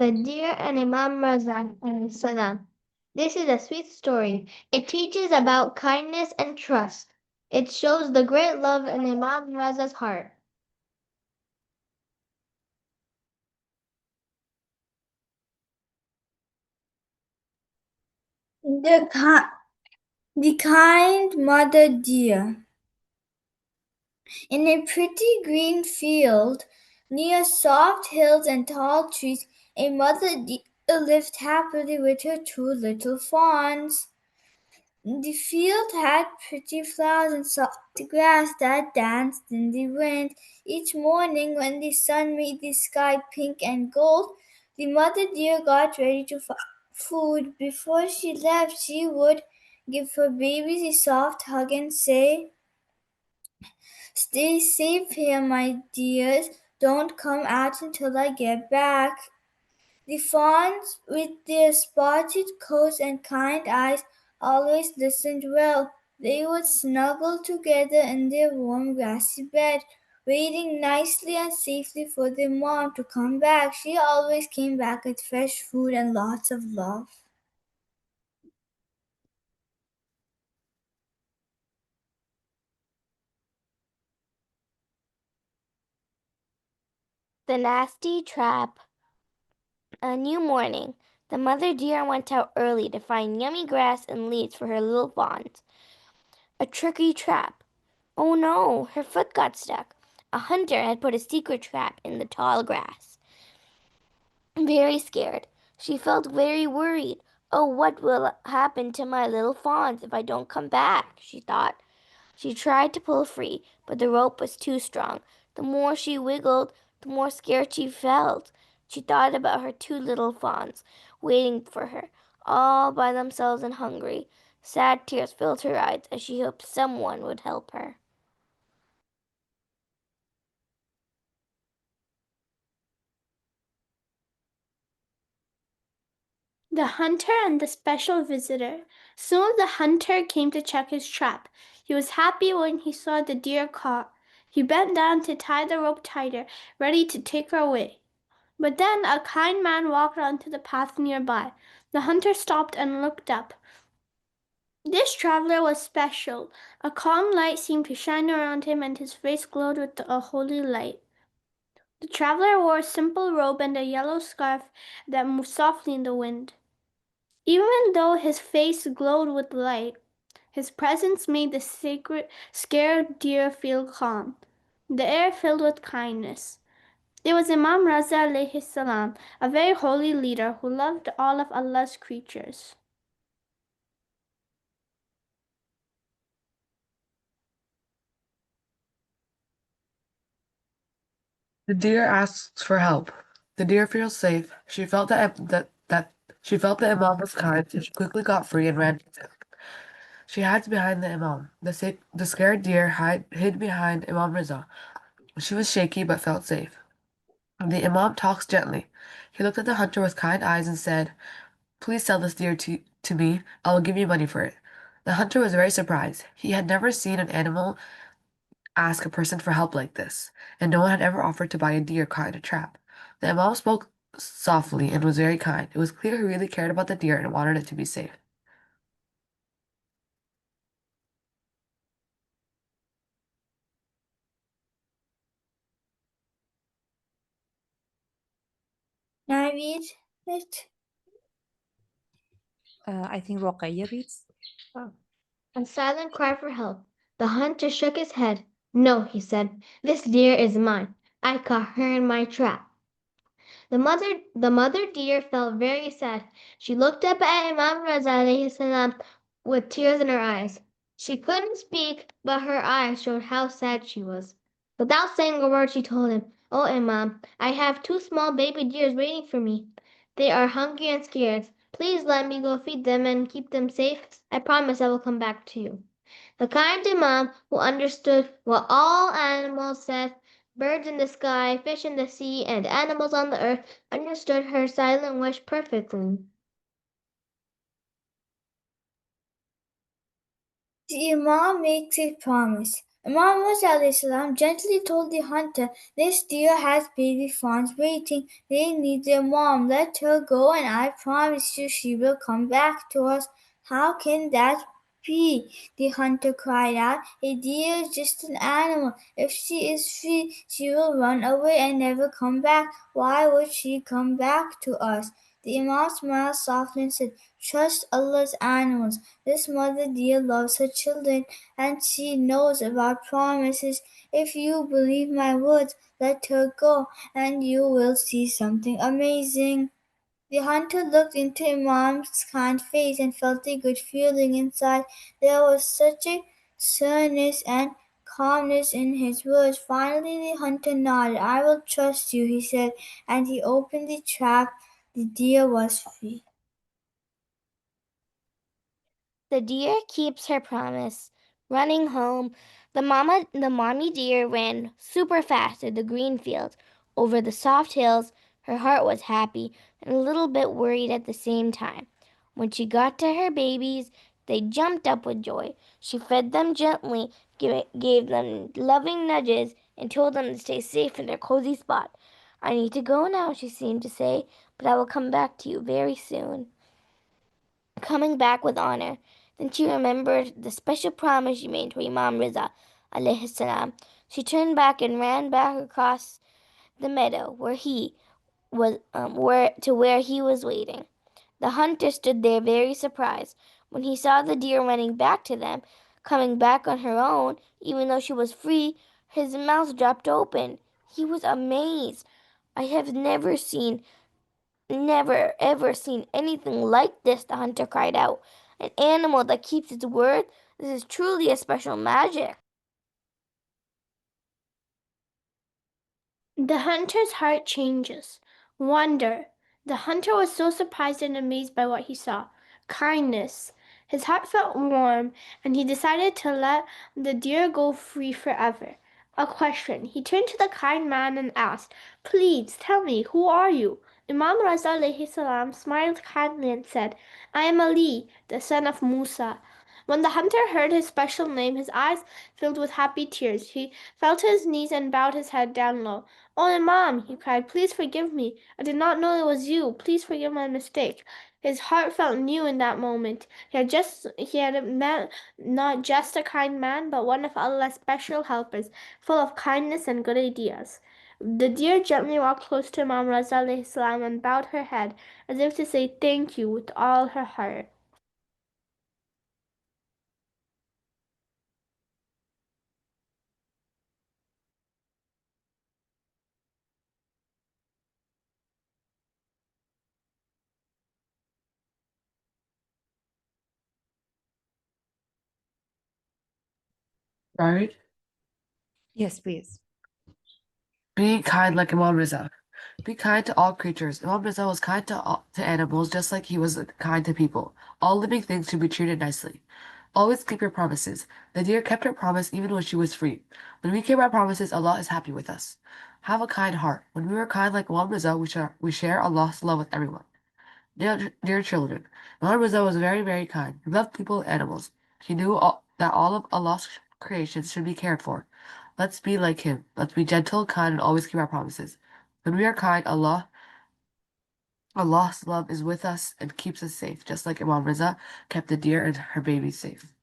The Deer and Imam Raza and Salam. This is a sweet story. It teaches about kindness and trust. It shows the great love in Imam Raza's heart. The, the kind mother deer. In a pretty green field, near soft hills and tall trees, a mother deer lived happily with her two little fawns. The field had pretty flowers and soft grass that danced in the wind. Each morning, when the sun made the sky pink and gold, the mother deer got ready to find food. Before she left, she would give her babies a soft hug and say, "Stay safe here, my dears. Don't come out until I get back." The fawns, with their spotted coats and kind eyes, always listened well. They would snuggle together in their warm grassy bed, waiting nicely and safely for their mom to come back. She always came back with fresh food and lots of love. The nasty trap. A new morning. The mother deer went out early to find yummy grass and leaves for her little fawns. A tricky trap. Oh no, her foot got stuck. A hunter had put a secret trap in the tall grass. Very scared. She felt very worried. Oh, what will happen to my little fawns if I don't come back? She thought. She tried to pull free, but the rope was too strong. The more she wiggled, the more scared she felt. She thought about her two little fawns, waiting for her, all by themselves and hungry. Sad tears filled her eyes as she hoped someone would help her. The hunter and the special visitor. Soon the hunter came to check his trap. He was happy when he saw the deer caught. He bent down to tie the rope tighter, ready to take her away. But then a kind man walked onto the path nearby. The hunter stopped and looked up. This traveler was special. A calm light seemed to shine around him, and his face glowed with a holy light. The traveler wore a simple robe and a yellow scarf that moved softly in the wind. Even though his face glowed with light, his presence made the scared deer feel calm. The air filled with kindness. It was Imam Raza alayhi salam, a very holy leader who loved all of Allah's creatures. The deer asks for help. The deer feels safe. She felt that she felt the Imam was kind, so she quickly got free and ran to him. She hides behind the Imam. The scared deer hid behind Imam Raza. She was shaky but felt safe. The Imam talks gently. He looked at the hunter with kind eyes and said, "Please sell this deer to me. I will give you money for it." The hunter was very surprised. He had never seen an animal ask a person for help like this, and no one had ever offered to buy a deer caught in a trap. The Imam spoke softly and was very kind. It was clear he really cared about the deer and wanted it to be safe. Now read it. I think Roqaya reads. Oh. A silent cry for help. The hunter shook his head. No, he said, this deer is mine. I caught her in my trap. The mother deer felt very sad. She looked up at Imam Raza alayhi salam with tears in her eyes. She couldn't speak, but her eyes showed how sad she was. Without saying a word, she told him, "Oh, Imam, I have two small baby deers waiting for me. They are hungry and scared. Please let me go feed them and keep them safe. I promise I will come back to you." The kind Imam, who understood what all animals said, birds in the sky, fish in the sea, and animals on the earth, understood her silent wish perfectly. The Imam makes a promise. Imam Raza gently told the hunter, "This deer has baby fawns waiting. They need their mom. Let her go, and I promise you she will come back to us." "How can that be?" the hunter cried out. "A deer is just an animal. If she is free, she will run away and never come back. Why would she come back to us?" The Imam smiled softly and said, "Trust Allah's animals. This mother deer loves her children, and she knows about promises. If you believe my words, let her go, and you will see something amazing." The hunter looked into Imam's kind face and felt a good feeling inside. There was such a sternness and calmness in his words. Finally, the hunter nodded. "I will trust you," he said, and he opened the trap. The deer was free. The deer keeps her promise. Running home, the mommy deer ran super fast through the green fields, over the soft hills. Her heart was happy and a little bit worried at the same time. When she got to her babies, they jumped up with joy. She fed them gently, gave them loving nudges, and told them to stay safe in their cozy spot. "I need to go now," she seemed to say, "but I will come back to you very soon." Coming back with honor. Then she remembered the special promise she made to Imam Raza alayhi salam. She turned back and ran back across the meadow where he was waiting. The hunter stood there very surprised when he saw the deer running back to them, coming back on her own, even though she was free. His mouth dropped open. He was amazed. "I have never ever seen anything like this," the hunter cried out. "An animal that keeps its word? This is truly a special magic." The hunter's heart changes. Wonder. The hunter was so surprised and amazed by what he saw. Kindness. His heart felt warm, and he decided to let the deer go free forever. A question. He turned to the kind man and asked, "Please tell me, who are you?" Imam Raza alayhi salam smiled kindly and said, "I am Ali, the son of Musa." When the hunter heard his special name, his eyes filled with happy tears. He fell to his knees and bowed his head down low. "Oh, Imam," he cried, "please forgive me. I did not know it was you. Please forgive my mistake." His heart felt new in that moment. He had met not just a kind man, but one of Allah's special helpers, full of kindness and good ideas. The deer gently walked close to Imam Raza alayhi salam and bowed her head, as if to say thank you with all her heart. Right? Yes, please. Be kind like Imam Raza. Be kind to all creatures. Imam Raza was kind to animals just like he was kind to people. All living things should be treated nicely. Always keep your promises. The deer kept her promise even when she was free. When we keep our promises, Allah is happy with us. Have a kind heart. When we are kind like Imam Raza, we share Allah's love with everyone. Dear children, Imam Raza was very, very kind. He loved people and animals. He knew that all of Allah's creations should be cared for. Let's be like him. Let's be gentle, kind, and always keep our promises. When we are kind, Allah's love is with us and keeps us safe, just like Imam Raza kept the deer and her babies safe.